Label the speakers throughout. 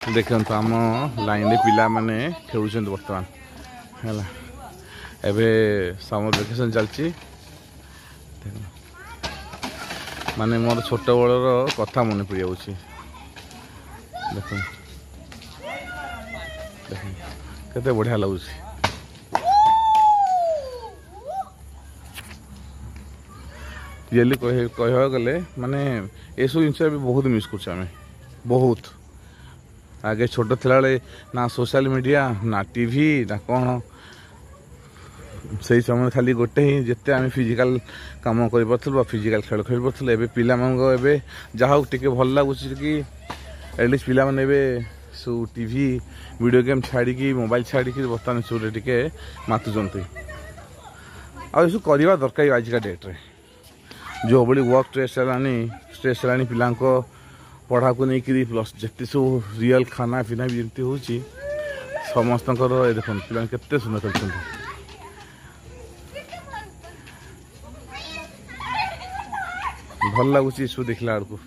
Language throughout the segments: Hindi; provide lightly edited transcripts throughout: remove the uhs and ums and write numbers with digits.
Speaker 1: देखते आम लाइन पिला माने खेलुंट बर्तमान है एबे समर वेकेशन चलती माने मोर छोट बड़र कथा मन पड़ जाऊँगी देख केते बढ़िया लगुच रियली कह गले माने ये सब जिन भी बहुत मिस कर बहुत आगे छोट थिला ना सोशल मीडिया ना टीवी ना कौन से समय खाली गोटे ही जिते आम फिजिकल कम कर फिजिकल खेल खेल पार्थ ए पिला जहाँ टे भल लगुच कि एटलिस्ट पिला सब टीवी वीडियो गेम छाड़ी मोबाइल छाड़ी बर्तमान सब टे मातुंट आसु करवा दरकार आजिका डेट्रे जो भाई वर्क स्ट्रेस है पिला पढ़ा को लेकिन प्लस जिते सब रियल खाना पीना भी जमी हो समस्त देख पिला केते सुंदर खेल भल लगुच सब देखला बेलू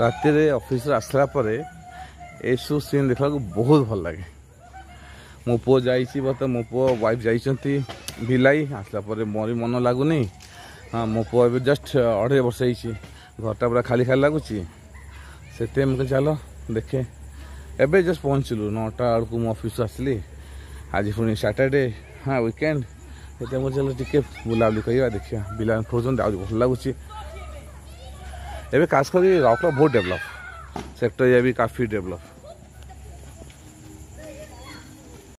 Speaker 1: राति ऑफिस आसला ये सब सीन देखा बहुत भल लगे मो पु जा मो पु वाइफ जाइंट भिलाई आसला मोर मन लगुनि हाँ मो पु ए जस्ट 2.5 वर्ष घरटा पूरा खाली खाली लगुच से मुझे चलो देखे एबे जस्ट पहुँचलु 9टा बेलू मो ऑफिस आसली आज पुणी सैटरडे हाँ वीकेंड ये मुझे चलो टे बुलाबुली करवा देखिए पिला खोज भल लगुच एवं खास कर राउरकेला बहुत डेभलप सेक्टर ये भी काफ़ी डेभलप